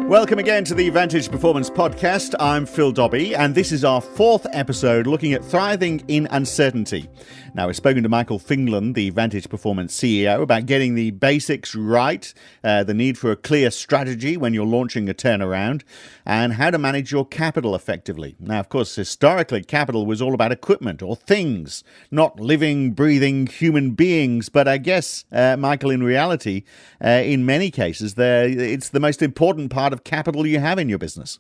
Welcome again to the Vantage Performance podcast. I'm Phil Dobbie, and this is our fourth episode looking at thriving in uncertainty. Now, we've spoken to Michael Fingland, the Vantage Performance CEO, about getting the basics right, the need for a clear strategy when you're launching a turnaround, and how to manage your capital effectively. Now, of course, historically, capital was all about equipment or things, not living, breathing human beings. But I guess, Michael, in reality, in many cases, it's the most important part of capital you have in your business.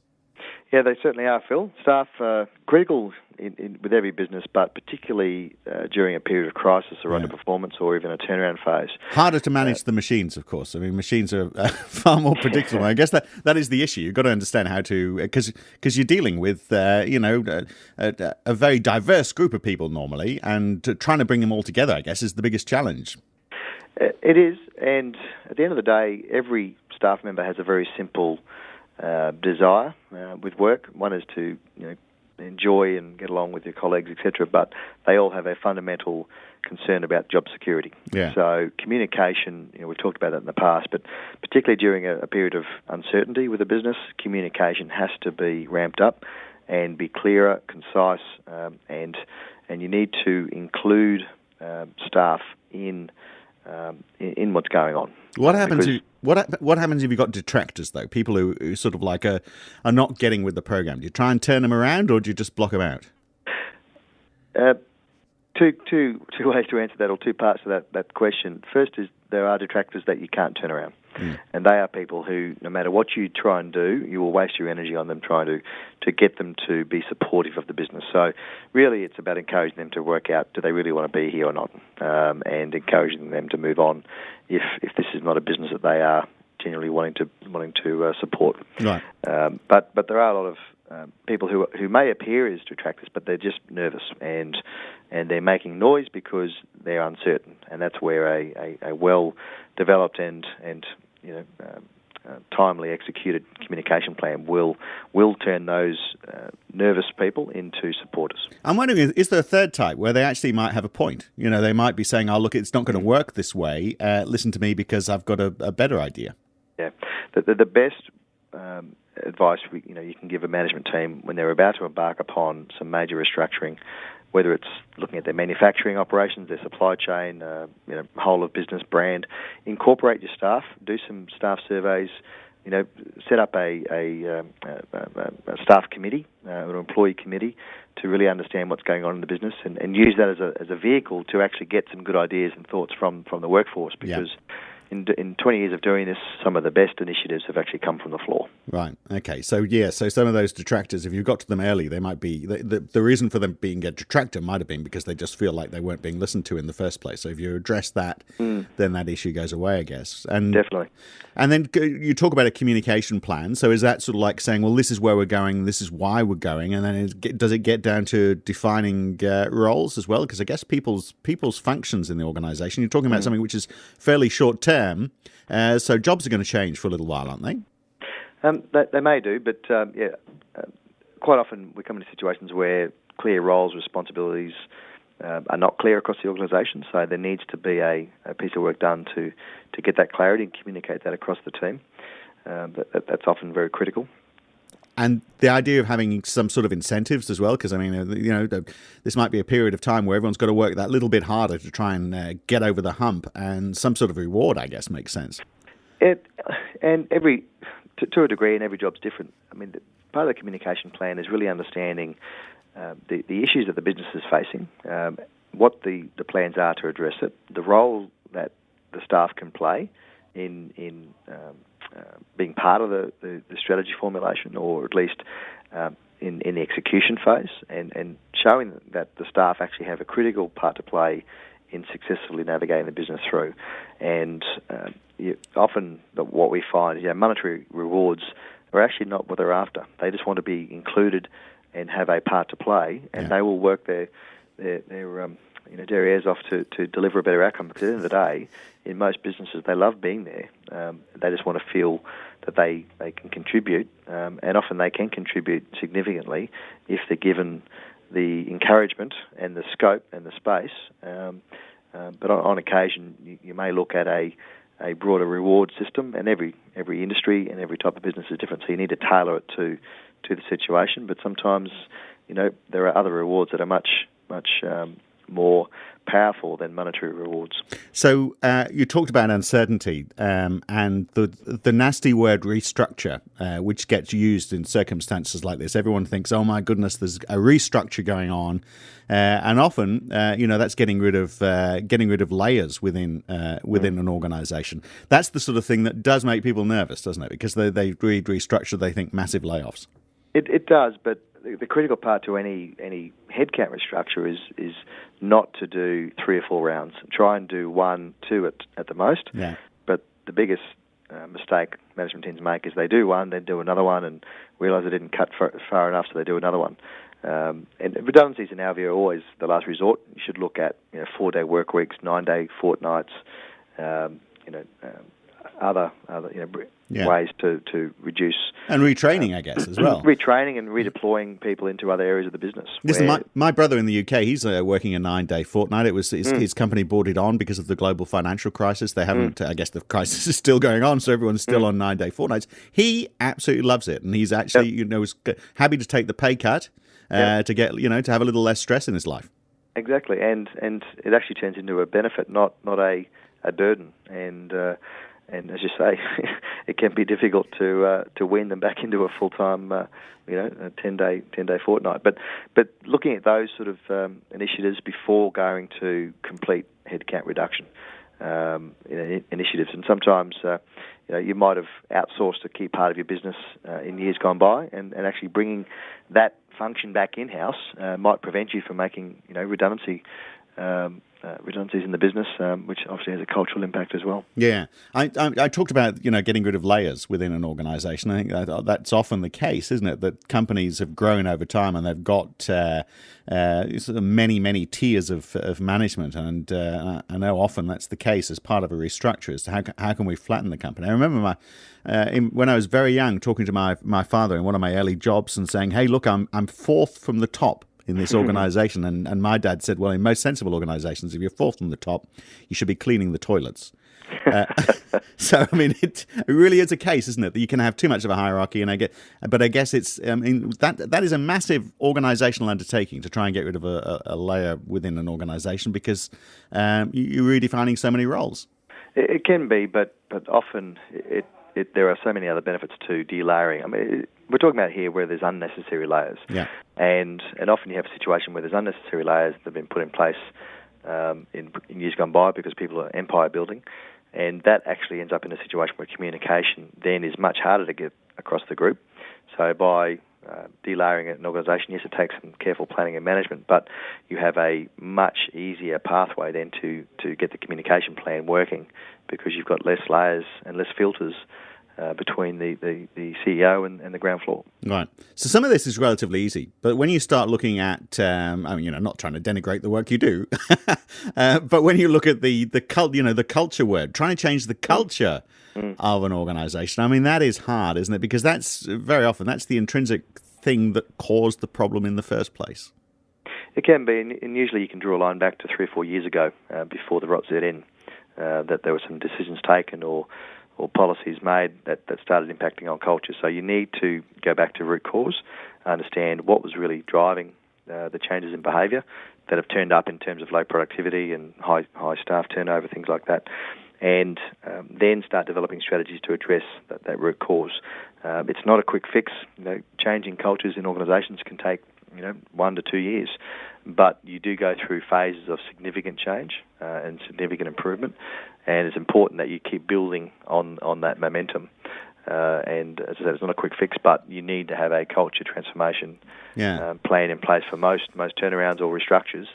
Yeah, they certainly are, Phil. Staff are critical with every business, but particularly during a period of crisis or underperformance or even a turnaround phase. Harder to manage the machines, of course. I mean, machines are far more predictable. I guess that is the issue. You've got to understand how to, because you're dealing with, a very diverse group of people normally, and trying to bring them all together, I guess, is the biggest challenge. It is, and at the end of the day, every staff member has a very simple desire with work. One is to enjoy and get along with your colleagues, etc. But they all have a fundamental concern about job security. Yeah. So communication, we've talked about that in the past, but particularly during a period of uncertainty with a business, communication has to be ramped up and be clearer, concise, and you need to include staff in what's going on. What happens if you've got detractors, though? People who sort of like are not getting with the program. Do you try and turn them around, or do you just block them out? Two ways to answer that, or two parts to that question. First is there are detractors that you can't turn around. And they are people who, no matter what you try and do, you will waste your energy on them trying to get them to be supportive of the business. So really it's about encouraging them to work out, do they really want to be here or not, and encouraging them to move on if this is not a business that they are genuinely wanting to support. Right. But there are a lot of people who may appear as detractors, but they're just nervous and they're making noise because they're uncertain, and that's where a well-developed and timely executed communication plan will turn those nervous people into supporters. I'm wondering, is there a third type where they actually might have a point? They might be saying, "Oh, look, it's not going to work this way. Listen to me because I've got a better idea." Yeah, the best advice you can give a management team when they're about to embark upon some major restructuring, whether it's looking at their manufacturing operations, their supply chain, whole of business brand, incorporate your staff, do some staff surveys, set up a staff committee, an employee committee to really understand what's going on in the business and use that as a vehicle to actually get some good ideas and thoughts from the workforce, because in 20 years of doing this, some of the best initiatives have actually come from the floor. Right. Okay. So some of those detractors, if you got to them early, they might be the reason for them being a detractor might have been because they just feel like they weren't being listened to in the first place. So if you address that, then that issue goes away, I guess. And definitely. And then you talk about a communication plan. So is that sort of like saying, well, this is where we're going, this is why we're going, and then does it get down to defining roles as well? Because I guess people's functions in the organisation. You're talking about something which is fairly short term. So jobs are going to change for a little while, aren't they? They may do, but quite often we come into situations where clear roles, responsibilities are not clear across the organisation. So there needs to be a piece of work done to get that clarity and communicate that across the team. That's often very critical. And the idea of having some sort of incentives as well, because, I mean, this might be a period of time where everyone's got to work that little bit harder to try and get over the hump, and some sort of reward, I guess, makes sense. To a degree, and every job's different. I mean, part of the communication plan is really understanding the issues that the business is facing, what the plans are to address it, the role that the staff can play in being part of the strategy formulation, or at least in the execution phase, and showing that the staff actually have a critical part to play in successfully navigating the business through. And often what we find is monetary rewards are actually not what they're after. They just want to be included and have a part to play, and they will work their ears off to deliver a better outcome. Because at the end of the day, in most businesses, they love being there. They just want to feel that they can contribute, and often they can contribute significantly if they're given the encouragement and the scope and the space. But on occasion, you may look at a a broader reward system, and every industry and every type of business is different, so you need to tailor it to the situation. But sometimes, there are other rewards that are much more powerful than monetary rewards. So you talked about uncertainty and the nasty word restructure, which gets used in circumstances like this. Everyone thinks, oh my goodness, there's a restructure going on, and often that's getting rid of layers within an organisation. That's the sort of thing that does make people nervous, doesn't it? Because they read restructure, they think massive layoffs. It does, but the critical part to any headcount restructure is not to do 3 or 4 rounds. Try and do 1, 2 at the most. Yeah. But the biggest mistake management teams make is they do one, then do another one, and realise they didn't cut far enough, so they do another one. And redundancies, in our view, are always the last resort. You should look at 4-day work weeks, 9-day fortnights, other ways to reduce. And retraining, I guess, as well. Retraining and redeploying people into other areas of the business. Listen, my brother in the UK, he's working a 9-day fortnight. It was his company brought it on because of the global financial crisis. They haven't, I guess the crisis is still going on, so everyone's still on 9-day fortnights. He absolutely loves it, and he's actually, was happy to take the pay cut to get, to have a little less stress in his life. Exactly, and it actually turns into a benefit, not a burden. And as you say, it can be difficult to wean them back into a full-time, a 10-day fortnight. But looking at those sort of initiatives before going to complete headcount reduction initiatives, and sometimes you might have outsourced a key part of your business in years gone by, and actually bringing that function back in-house might prevent you from making redundancies in the business, which obviously has a cultural impact as well. Yeah, I talked about getting rid of layers within an organisation. I think that's often the case, isn't it? That companies have grown over time and they've got sort of many tiers of management, and I know often that's the case as part of a restructure. As to how can we flatten the company? I remember when I was very young, talking to my father in one of my early jobs and saying, "Hey, look, I'm 4th from the top in this organisation," and my dad said, well, in most sensible organisations, if you're 4th from the top, you should be cleaning the toilets. So, I mean, it really is a case, isn't it, that you can have too much of a hierarchy, but I guess it's, that is a massive organisational undertaking to try and get rid of a layer within an organisation, because you're redefining so many roles. It can be, but often there are so many other benefits to delayering. I mean, we're talking about here where there's unnecessary layers. Yeah. And often you have a situation where there's unnecessary layers that have been put in place in years gone by because people are empire building, and that actually ends up in a situation where communication then is much harder to get across the group. So by delayering an organisation, yes, it takes some careful planning and management, but you have a much easier pathway then to get the communication plan working, because you've got less layers and less filters between the CEO and the ground floor. Right. So some of this is relatively easy, but when you start looking at, not trying to denigrate the work you do, but when you look at the culture word, trying to change the culture of an organisation, I mean, that is hard, isn't it? Because that's very often that's the intrinsic thing that caused the problem in the first place. It can be, and usually you can draw a line back to 3 or 4 years ago, before the ROTZN, that there were some decisions taken or policies made that started impacting on culture. So you need to go back to root cause, understand what was really driving the changes in behaviour that have turned up in terms of low productivity and high staff turnover, things like that, and then start developing strategies to address that root cause. It's not a quick fix. Changing cultures in organisations can take 1 to 2 years, but you do go through phases of significant change and significant improvement, and it's important that you keep building on that momentum. And as I said, it's not a quick fix, but you need to have a culture transformation plan in place for most turnarounds or restructures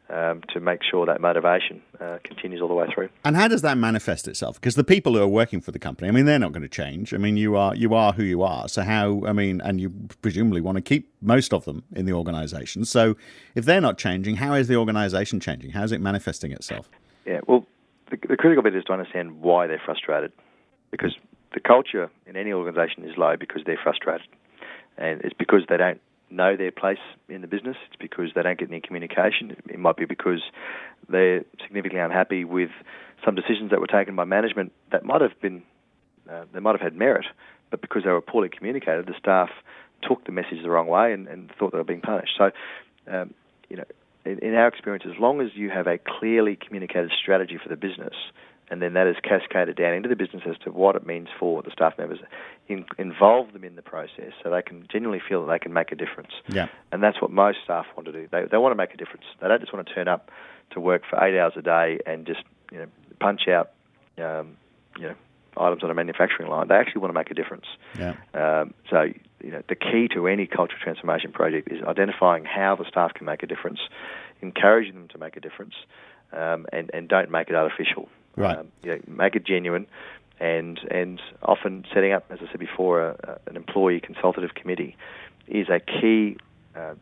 to make sure that motivation continues all the way through. And how does that manifest itself? Because the people who are working for the company, I mean, they're not going to change. I mean, you are who you are. So how, I mean, and you presumably want to keep most of them in the organisation. So if they're not changing, how is the organisation changing? How is it manifesting itself? Yeah, well, the critical bit is to understand why they're frustrated. Because the culture in any organisation is low because they're frustrated. And it's because they don't know their place in the business. It's because they don't get any communication. It might be because they're significantly unhappy with some decisions that were taken by management that might have been, they might have had merit, but because they were poorly communicated, the staff took the message the wrong way and thought they were being punished. So, in our experience, as long as you have a clearly communicated strategy for the business, and then that is cascaded down into the business as to what it means for the staff members, involve them in the process so they can genuinely feel that they can make a difference. Yeah. And that's what most staff want to do. They want to make a difference. They don't just want to turn up to work for 8 hours a day and just punch out items on a manufacturing line. They actually want to make a difference. Yeah. So the key to any cultural transformation project is identifying how the staff can make a difference, encouraging them to make a difference, and don't make it artificial. Right. Make it genuine, and often setting up, as I said before, an employee consultative committee is a key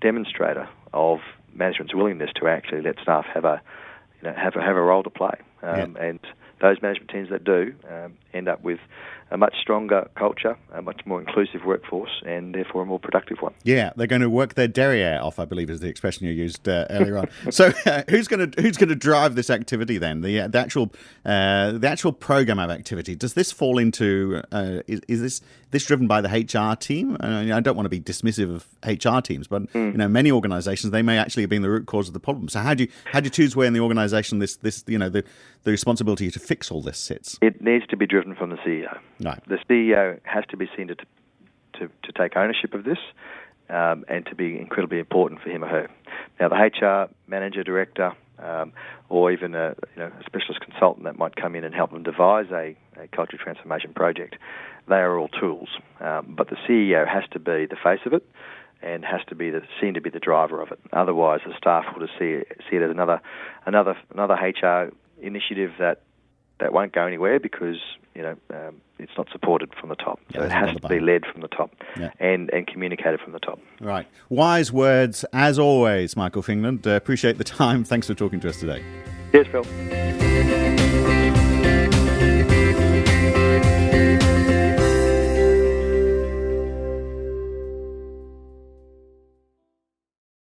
demonstrator of management's willingness to actually let staff have a role to play. And those management teams that do end up with a much stronger culture, a much more inclusive workforce, and therefore a more productive one. Yeah, they're going to work their derriere off, I believe, is the expression you used earlier on. So, who's going to drive this activity then? The actual program of activity. Does this fall into? Is this driven by the HR team? I don't want to be dismissive of HR teams, but many organisations, they may actually have been the root cause of the problem. So how do you choose where in the organisation the responsibility to fix all this sits? It needs to be driven from the CEO. Right. The CEO has to be seen to take ownership of this and to be incredibly important for him or her. Now, the HR manager, director, or even a specialist consultant that might come in and help them devise a cultural transformation project, they are all tools. But the CEO has to be the face of it and has to be seen to be the driver of it. Otherwise, the staff will just see it as another HR initiative that won't go anywhere because it's not supported from the top. So it has to be led from the top and communicated from the top. Right. Wise words as always, Michael Fingland. Appreciate the time. Thanks for talking to us today. Cheers, Phil.